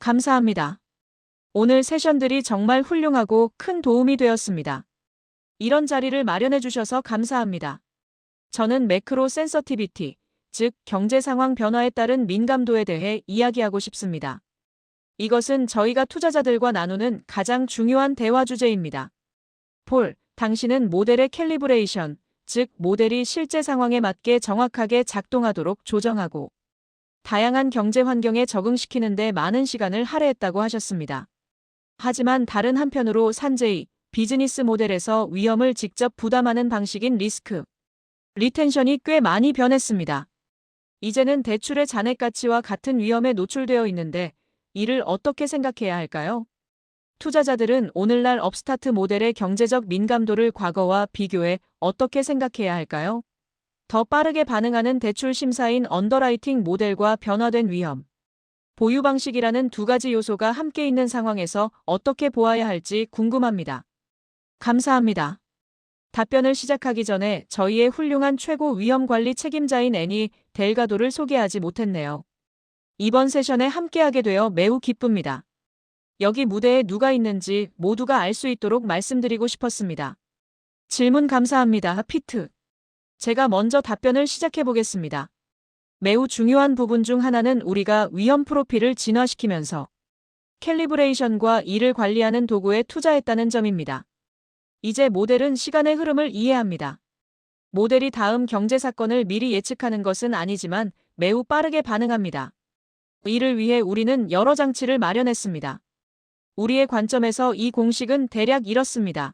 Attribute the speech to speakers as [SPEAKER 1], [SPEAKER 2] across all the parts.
[SPEAKER 1] 감사합니다. 오늘 세션들이 정말 훌륭하고 큰 도움이 되었습니다. 이런 자리를 마련해 주셔서 감사합니다. 저는 매크로 센서티비티, 즉 경제 상황 변화에 따른 민감도에 대해 이야기하고 싶습니다. 이것은 저희가 투자자들과 나누는 가장 중요한 대화 주제입니다. 폴, 당신은 모델의 캘리브레이션, 즉 모델이 실제 상황에 맞게 정확하게 작동하도록 조정하고 다양한 경제 환경에 적응시키는 데 많은 시간을 할애했다고 하셨습니다. 하지만 다른 한편으로 산제이, 비즈니스 모델에서 위험을 직접 부담하는 방식인 리스크, 리텐션이 꽤 많이 변했습니다. 이제는 대출의 잔액 가치와 같은 위험에 노출되어 있는데 이를 어떻게 생각해야 할까요? 투자자들은 오늘날 업스타트 모델의 경제적 민감도를 과거와 비교해 어떻게 생각해야 할까요? 더 빠르게 반응하는 대출 심사인 언더라이팅 모델과 변화된 위험, 보유 방식이라는 두 가지 요소가 함께 있는 상황에서 어떻게 보아야 할지 궁금합니다. 감사합니다. 답변을 시작하기 전에 저희의 훌륭한 최고 위험 관리 책임자인 애니 델가도를 소개하지 못했네요. 이번 세션에 함께하게 되어 매우 기쁩니다. 여기 무대에 누가 있는지 모두가 알 수 있도록 말씀드리고 싶었습니다. 질문 감사합니다, 피트. 제가 먼저 답변을 시작해 보겠습니다. 매우 중요한 부분 중 하나는 우리가 위험 프로필을 진화시키면서 캘리브레이션과 이를 관리하는 도구에 투자했다는 점입니다. 이제 모델은 시간의 흐름을 이해합니다. 모델이 다음 경제 사건을 미리 예측하는 것은 아니지만 매우 빠르게 반응합니다. 이를 위해 우리는 여러 장치를 마련했습니다. 우리의 관점에서 이 공식은 대략 이렇습니다.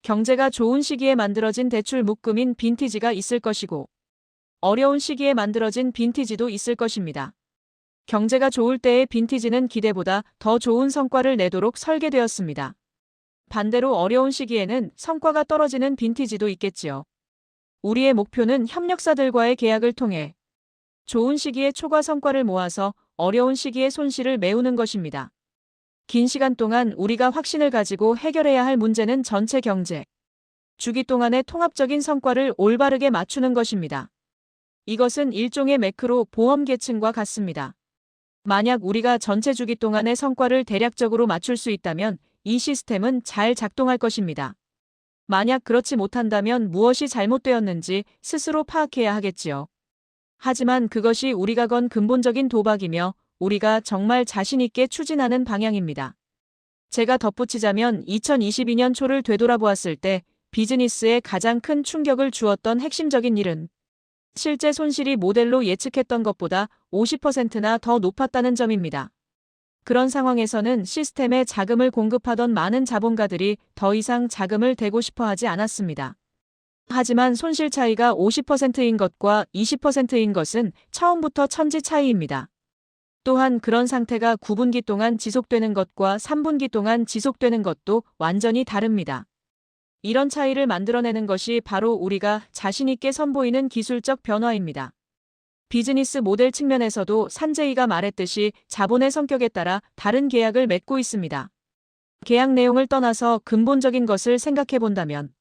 [SPEAKER 1] 경제가 좋은 시기에 만들어진 대출 묶음인 빈티지가 있을 것이고 어려운 시기에 만들어진 빈티지도 있을 것입니다. 경제가 좋을 때의 빈티지는 기대보다 더 좋은 성과를 내도록 설계되었습니다. 반대로 어려운 시기에는 성과가 떨어지는 빈티지도 있겠지요. 우리의 목표는 협력사들과의 계약을 통해 좋은 시기에 초과 성과를 모아서 어려운 시기에 손실을 메우는 것입니다. 긴 시간 동안 우리가 확신을 가지고 해결해야 할 문제는 전체 경제 주기 동안의 통합적인 성과를 올바르게 맞추는 것입니다. 이것은 일종의 매크로 보험 계층과 같습니다. 만약 우리가 전체 주기 동안의 성과를 대략적으로 맞출 수 있다면 이 시스템은 잘 작동할 것입니다. 만약 그렇지 못한다면 무엇이 잘못되었는지 스스로 파악해야 하겠지요. 하지만 그것이 우리가 건 근본적인 도박이며 우리가 정말 자신 있게 추진하는 방향입니다. 제가 덧붙이자면 2022년 초를 되돌아보았을 때 비즈니스에 가장 큰 충격을 주었던 핵심적인 일은 실제 손실이 모델로 예측했던 것보다 50%나 더 높았다는 점입니다. 그런 상황에서는 시스템에 자금을 공급하던 많은 자본가들이 더 이상 자금을 대고 싶어 하지 않았습니다. 하지만 손실 차이가 50%인 것과 20%인 것은 처음부터 천지 차이입니다. 또한 그런 상태가 9분기 동안 지속되는 것과 3분기 동안 지속되는 것도 완전히 다릅니다. 이런 차이를 만들어내는 것이 바로 우리가 자신 있게 선보이는 기술적 변화입니다. 비즈니스 모델 측면에서도 산제이가 말했듯이 자본의 성격에 따라 다른 계약을 맺고 있습니다. 계약 내용을 떠나서 근본적인 것을 생각해 본다면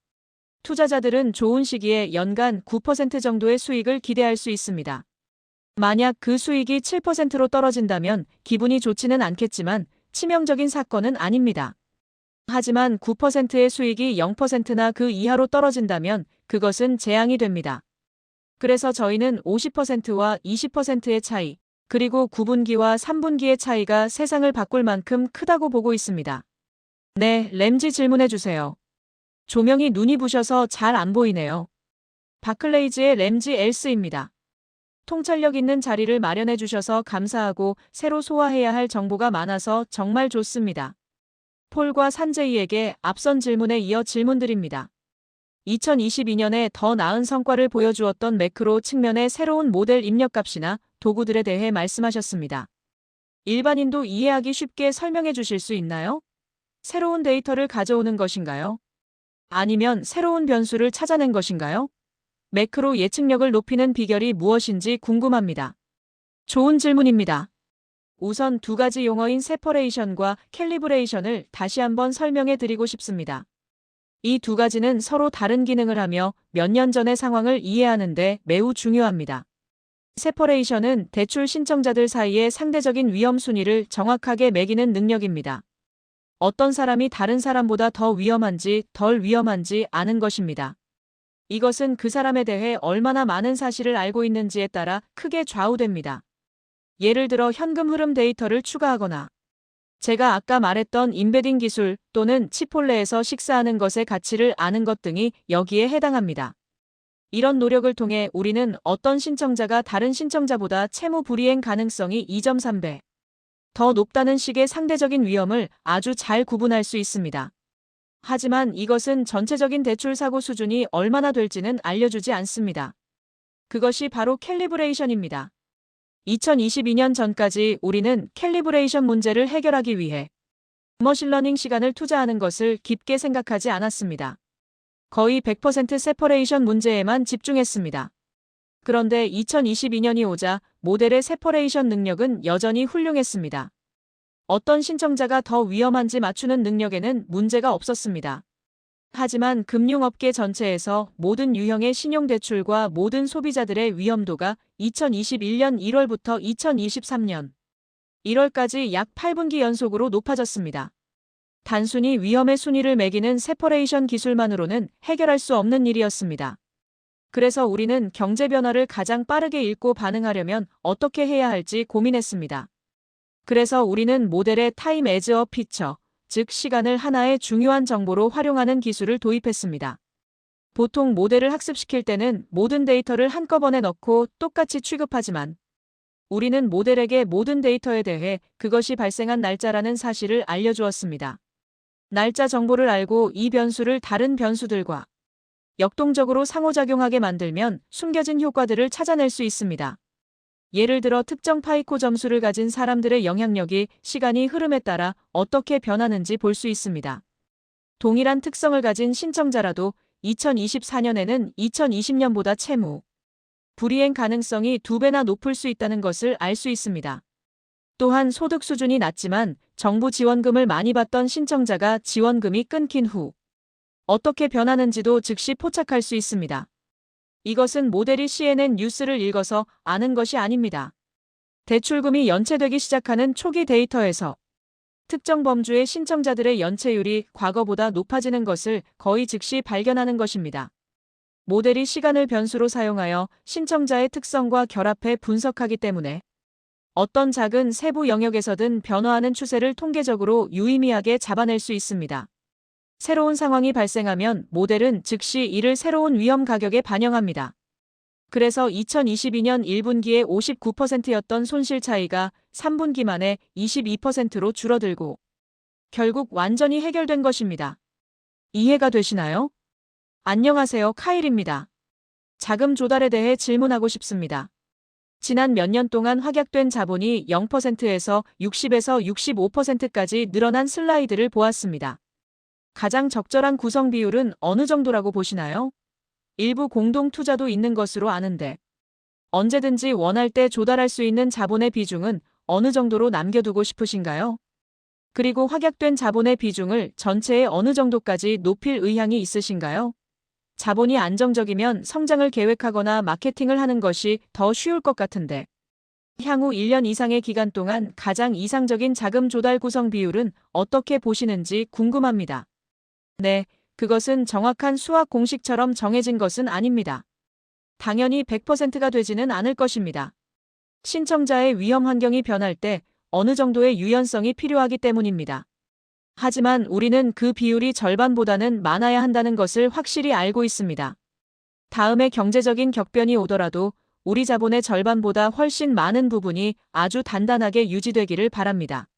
[SPEAKER 1] 투자자들은 좋은 시기에 연간 9% 정도의 수익을 기대할 수 있습니다. 만약 그 수익이 7%로 떨어진다면 기분이 좋지는 않겠지만 치명적인 사건은 아닙니다. 하지만 9%의 수익이 0%나 그 이하로 떨어진다면 그것은 재앙이 됩니다. 그래서 저희는 50%와 20%의 차이, 그리고 9분기와 3분기의 차이가 세상을 바꿀 만큼 크다고 보고 있습니다. 네, 램지 질문해 주세요. 조명이 눈이 부셔서 잘 안 보이네요. 바클레이즈의 램지 엘스입니다. 통찰력 있는 자리를 마련해 주셔서 감사하고 새로 소화해야 할 정보가 많아서 정말 좋습니다. 폴과 산제이에게 앞선 질문에 이어 질문드립니다. 2022년에 더 나은 성과를 보여주었던 매크로 측면의 새로운 모델 입력값이나 도구들에 대해 말씀하셨습니다. 일반인도 이해하기 쉽게 설명해 주실 수 있나요? 새로운 데이터를 가져오는 것인가요? 아니면 새로운 변수를 찾아낸 것인가요? 매크로 예측력을 높이는 비결이 무엇인지 궁금합니다. 좋은 질문입니다. 우선 두 가지 용어인 세퍼레이션과 캘리브레이션을 다시 한번 설명해 드리고 싶습니다. 이 두 가지는 서로 다른 기능을 하며 몇 년 전의 상황을 이해하는 데 매우 중요합니다. 세퍼레이션은 대출 신청자들 사이의 상대적인 위험 순위를 정확하게 매기는 능력입니다. 어떤 사람이 다른 사람보다 더 위험한지 덜 위험한지 아는 것입니다. 이것은 그 사람에 대해 얼마나 많은 사실을 알고 있는지에 따라 크게 좌우됩니다. 예를 들어 현금 흐름 데이터를 추가하거나 제가 아까 말했던 임베딩 기술 또는 치폴레에서 식사하는 것의 가치를 아는 것 등이 여기에 해당합니다. 이런 노력을 통해 우리는 어떤 신청자가 다른 신청자보다 채무 불이행 가능성이 2.3배 더 높다는 식의 상대적인 위험을 아주 잘 구분할 수 있습니다. 하지만 이것은 전체적인 대출 사고 수준이 얼마나 될지는 알려주지 않습니다. 그것이 바로 캘리브레이션입니다. 2022년 전까지 우리는 캘리브레이션 문제를 해결하기 위해 머신러닝 시간을 투자하는 것을 깊게 생각하지 않았습니다. 거의 100% 세퍼레이션 문제에만 집중했습니다. 그런데 2022년이 오자 모델의 세퍼레이션 능력은 여전히 훌륭했습니다. 어떤 신청자가 더 위험한지 맞추는 능력에는 문제가 없었습니다. 하지만 금융업계 전체에서 모든 유형의 신용대출과 모든 소비자들의 위험도가 2021년 1월부터 2023년 1월까지 약 8분기 연속으로 높아졌습니다. 단순히 위험의 순위를 매기는 세퍼레이션 기술만으로는 해결할 수 없는 일이었습니다. 그래서 우리는 경제 변화를 가장 빠르게 읽고 반응하려면 어떻게 해야 할지 고민했습니다. 그래서 우리는 모델의 타임 애즈 어 피처, 즉 시간을 하나의 중요한 정보로 활용하는 기술을 도입했습니다. 보통 모델을 학습시킬 때는 모든 데이터를 한꺼번에 넣고 똑같이 취급하지만 우리는 모델에게 모든 데이터에 대해 그것이 발생한 날짜라는 사실을 알려주었습니다. 날짜 정보를 알고 이 변수를 다른 변수들과 역동적으로 상호작용하게 만들면 숨겨진 효과들을 찾아낼 수 있습니다. 예를 들어 특정 파이코 점수를 가진 사람들의 영향력이 시간이 흐름에 따라 어떻게 변하는지 볼 수 있습니다. 동일한 특성을 가진 신청자라도 2024년에는 2020년보다 채무 불이행 가능성이 2배나 높을 수 있다는 것을 알 수 있습니다. 또한 소득 수준이 낮지만 정부 지원금을 많이 받던 신청자가 지원금이 끊긴 후 어떻게 변하는지도 즉시 포착할 수 있습니다. 이것은 모델이 CNN 뉴스를 읽어서 아는 것이 아닙니다. 대출금이 연체되기 시작하는 초기 데이터에서 특정 범주의 신청자들의 연체율이 과거보다 높아지는 것을 거의 즉시 발견하는 것입니다. 모델이 시간을 변수로 사용하여 신청자의 특성과 결합해 분석하기 때문에 어떤 작은 세부 영역에서든 변화하는 추세를 통계적으로 유의미하게 잡아낼 수 있습니다. 새로운 상황이 발생하면 모델은 즉시 이를 새로운 위험 가격에 반영합니다. 그래서 2022년 1분기에 59%였던 손실 차이가 3분기 만에 22%로 줄어들고 결국 완전히 해결된 것입니다. 이해가 되시나요? 안녕하세요, 카일입니다. 자금 조달에 대해 질문하고 싶습니다. 지난 몇 년 동안 확약된 자본이 0%에서 60에서 65%까지 늘어난 슬라이드를 보았습니다. 가장 적절한 구성 비율은 어느 정도라고 보시나요? 일부 공동 투자도 있는 것으로 아는데 언제든지 원할 때 조달할 수 있는 자본의 비중은 어느 정도로 남겨두고 싶으신가요? 그리고 확약된 자본의 비중을 전체의 어느 정도까지 높일 의향이 있으신가요? 자본이 안정적이면 성장을 계획하거나 마케팅을 하는 것이 더 쉬울 것 같은데 향후 1년 이상의 기간 동안 가장 이상적인 자금 조달 구성 비율은 어떻게 보시는지 궁금합니다. 네, 그것은 정확한 수학 공식처럼 정해진 것은 아닙니다. 당연히 100%가 되지는 않을 것입니다. 신청자의 위험 환경이 변할 때 어느 정도의 유연성이 필요하기 때문입니다. 하지만 우리는 그 비율이 절반보다는 많아야 한다는 것을 확실히 알고 있습니다. 다음에 경제적인 격변이 오더라도 우리 자본의 절반보다 훨씬 많은 부분이 아주 단단하게 유지되기를 바랍니다.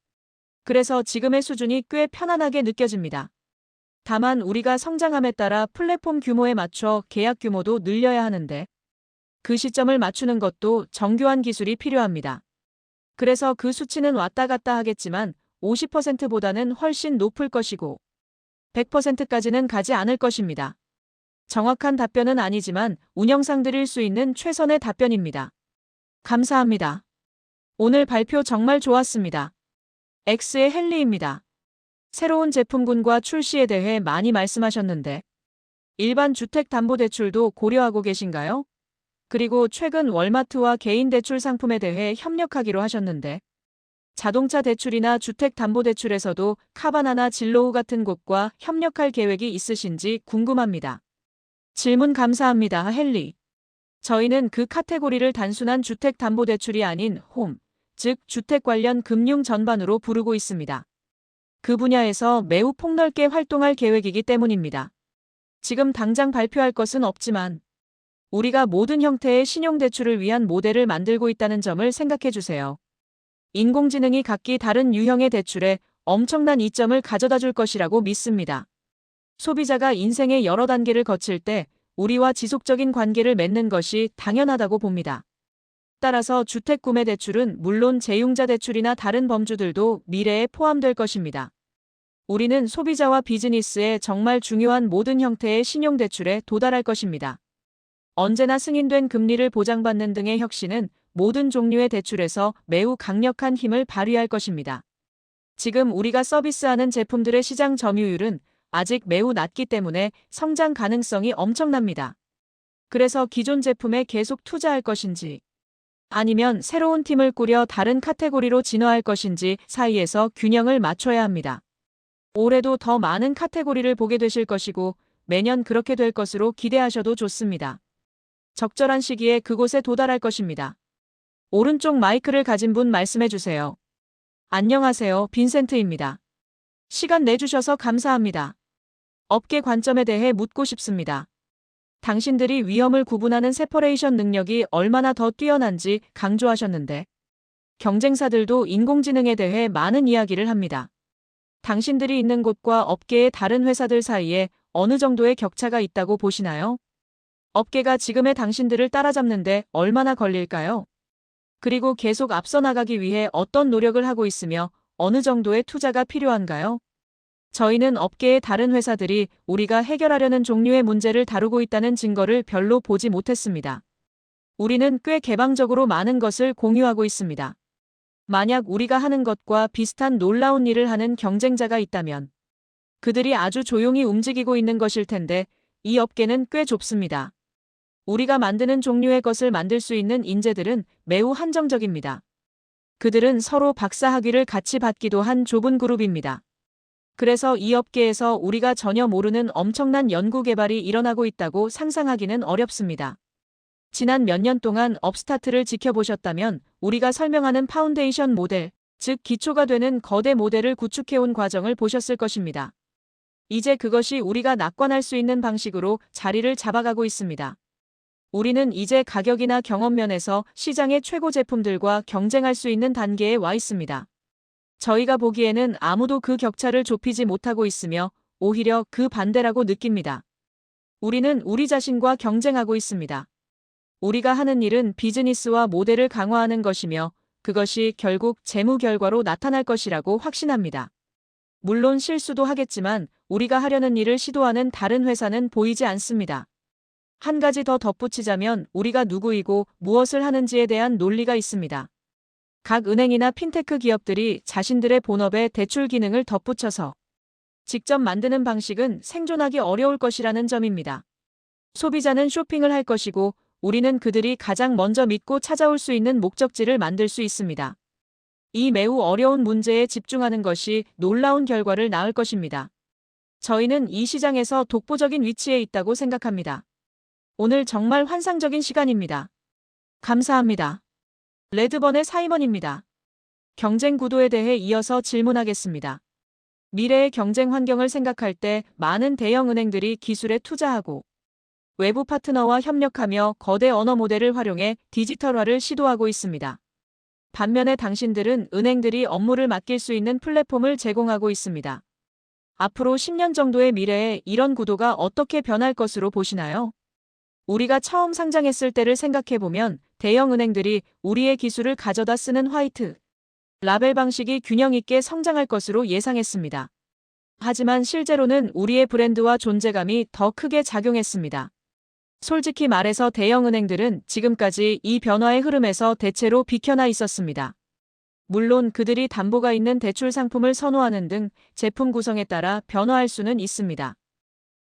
[SPEAKER 1] 그래서 지금의 수준이 꽤 편안하게 느껴집니다. 다만 우리가 성장함에 따라 플랫폼 규모에 맞춰 계약 규모도 늘려야 하는데 그 시점을 맞추는 것도 정교한 기술이 필요합니다. 그래서 그 수치는 왔다 갔다 하겠지만 50%보다는 훨씬 높을 것이고 100%까지는 가지 않을 것입니다. 정확한 답변은 아니지만 운영상 드릴 수 있는 최선의 답변입니다. 감사합니다. 오늘 발표 정말 좋았습니다. X의 헨리입니다. 새로운 제품군과 출시에 대해 많이 말씀하셨는데 일반 주택담보대출도 고려하고 계신가요? 그리고 최근 월마트와 개인 대출 상품에 대해 협력하기로 하셨는데 자동차 대출이나 주택담보대출에서도 카바나나 진로우 같은 곳과 협력할 계획이 있으신지 궁금합니다. 질문 감사합니다, 헨리. 저희는 그 카테고리를 단순한 주택담보대출이 아닌 홈, 즉 주택 관련 금융 전반으로 부르고 있습니다. 그 분야에서 매우 폭넓게 활동할 계획이기 때문입니다. 지금 당장 발표할 것은 없지만 우리가 모든 형태의 신용대출을 위한 모델을 만들고 있다는 점을 생각해 주세요. 인공지능이 각기 다른 유형의 대출에 엄청난 이점을 가져다 줄 것이라고 믿습니다. 소비자가 인생의 여러 단계를 거칠 때 우리와 지속적인 관계를 맺는 것이 당연하다고 봅니다. 따라서 주택 구매 대출은 물론 재융자 대출이나 다른 범주들도 미래에 포함될 것입니다. 우리는 소비자와 비즈니스에 정말 중요한 모든 형태의 신용대출에 도달할 것입니다. 언제나 승인된 금리를 보장받는 등의 혁신은 모든 종류의 대출에서 매우 강력한 힘을 발휘할 것입니다. 지금 우리가 서비스하는 제품들의 시장 점유율은 아직 매우 낮기 때문에 성장 가능성이 엄청납니다. 그래서 기존 제품에 계속 투자할 것인지 아니면 새로운 팀을 꾸려 다른 카테고리로 진화할 것인지 사이에서 균형을 맞춰야 합니다. 올해도 더 많은 카테고리를 보게 되실 것이고 매년 그렇게 될 것으로 기대하셔도 좋습니다. 적절한 시기에 그곳에 도달할 것입니다. 오른쪽 마이크를 가진 분 말씀해 주세요. 안녕하세요, 빈센트입니다. 시간 내주셔서 감사합니다. 업계 관점에 대해 묻고 싶습니다. 당신들이 위험을 구분하는 세퍼레이션 능력이 얼마나 더 뛰어난지 강조하셨는데 경쟁사들도 인공지능에 대해 많은 이야기를 합니다. 당신들이 있는 곳과 업계의 다른 회사들 사이에 어느 정도의 격차가 있다고 보시나요? 업계가 지금의 당신들을 따라잡는데 얼마나 걸릴까요? 그리고 계속 앞서 나가기 위해 어떤 노력을 하고 있으며 어느 정도의 투자가 필요한가요? 저희는 업계의 다른 회사들이 우리가 해결하려는 종류의 문제를 다루고 있다는 증거를 별로 보지 못했습니다. 우리는 꽤 개방적으로 많은 것을 공유하고 있습니다. 만약 우리가 하는 것과 비슷한 놀라운 일을 하는 경쟁자가 있다면 그들이 아주 조용히 움직이고 있는 것일 텐데 이 업계는 꽤 좁습니다. 우리가 만드는 종류의 것을 만들 수 있는 인재들은 매우 한정적입니다. 그들은 서로 박사학위를 같이 받기도 한 좁은 그룹입니다. 그래서 이 업계에서 우리가 전혀 모르는 엄청난 연구 개발이 일어나고 있다고 상상하기는 어렵습니다. 지난 몇 년 동안 업스타트를 지켜보셨다면 우리가 설명하는 파운데이션 모델, 즉 기초가 되는 거대 모델을 구축해온 과정을 보셨을 것입니다. 이제 그것이 우리가 낙관할 수 있는 방식으로 자리를 잡아가고 있습니다. 우리는 이제 가격이나 경험 면에서 시장의 최고 제품들과 경쟁할 수 있는 단계에 와 있습니다. 저희가 보기에는 아무도 그 격차를 좁히지 못하고 있으며 오히려 그 반대라고 느낍니다. 우리는 우리 자신과 경쟁하고 있습니다. 우리가 하는 일은 비즈니스와 모델을 강화하는 것이며 그것이 결국 재무 결과로 나타날 것이라고 확신합니다. 물론 실수도 하겠지만 우리가 하려는 일을 시도하는 다른 회사는 보이지 않습니다. 한 가지 더 덧붙이자면 우리가 누구이고 무엇을 하는지에 대한 논리가 있습니다. 각 은행이나 핀테크 기업들이 자신들의 본업에 대출 기능을 덧붙여서 직접 만드는 방식은 생존하기 어려울 것이라는 점입니다. 소비자는 쇼핑을 할 것이고 우리는 그들이 가장 먼저 믿고 찾아올 수 있는 목적지를 만들 수 있습니다. 이 매우 어려운 문제에 집중하는 것이 놀라운 결과를 낳을 것입니다. 저희는 이 시장에서 독보적인 위치에 있다고 생각합니다. 오늘 정말 환상적인 시간입니다. 감사합니다. 레드번의 사이먼입니다. 경쟁 구도에 대해 이어서 질문하겠습니다. 미래의 경쟁 환경을 생각할 때 많은 대형 은행들이 기술에 투자하고 외부 파트너와 협력하며 거대 언어 모델을 활용해 디지털화를 시도하고 있습니다. 반면에 당신들은 은행들이 업무를 맡길 수 있는 플랫폼을 제공하고 있습니다. 앞으로 10년 정도의 미래에 이런 구도가 어떻게 변할 것으로 보시나요? 우리가 처음 상장했을 때를 생각해보면 대형 은행들이 우리의 기술을 가져다 쓰는 화이트 라벨 방식이 균형 있게 성장할 것으로 예상했습니다. 하지만 실제로는 우리의 브랜드와 존재감이 더 크게 작용했습니다. 솔직히 말해서 대형 은행들은 지금까지 이 변화의 흐름에서 대체로 비켜나 있었습니다. 물론 그들이 담보가 있는 대출 상품을 선호하는 등 제품 구성에 따라 변화할 수는 있습니다.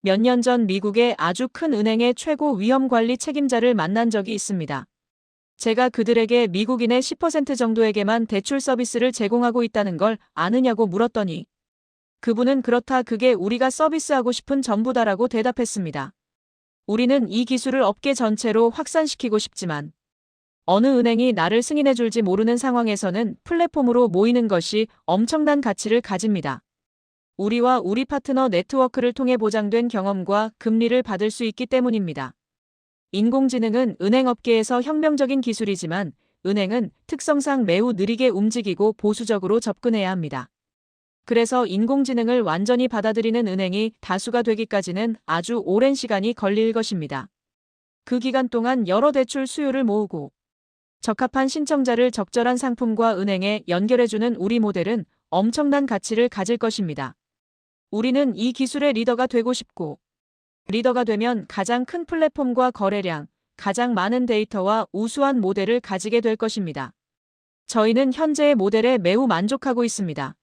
[SPEAKER 1] 몇 년 전 미국의 아주 큰 은행의 최고 위험 관리 책임자를 만난 적이 있습니다. 제가 그들에게 미국인의 10% 정도에게만 대출 서비스를 제공하고 있다는 걸 아느냐고 물었더니 그분은 그렇다, 그게 우리가 서비스하고 싶은 전부다라고 대답했습니다. 우리는 이 기술을 업계 전체로 확산시키고 싶지만 어느 은행이 나를 승인해 줄지 모르는 상황에서는 플랫폼으로 모이는 것이 엄청난 가치를 가집니다. 우리와 우리 파트너 네트워크를 통해 보장된 경험과 금리를 받을 수 있기 때문입니다. 인공지능은 은행업계에서 혁명적인 기술이지만 은행은 특성상 매우 느리게 움직이고 보수적으로 접근해야 합니다. 그래서 인공지능을 완전히 받아들이는 은행이 다수가 되기까지는 아주 오랜 시간이 걸릴 것입니다. 그 기간 동안 여러 대출 수요를 모으고 적합한 신청자를 적절한 상품과 은행에 연결해주는 우리 모델은 엄청난 가치를 가질 것입니다. 우리는 이 기술의 리더가 되고 싶고, 리더가 되면 가장 큰 플랫폼과 거래량, 가장 많은 데이터와 우수한 모델을 가지게 될 것입니다. 저희는 현재의 모델에 매우 만족하고 있습니다.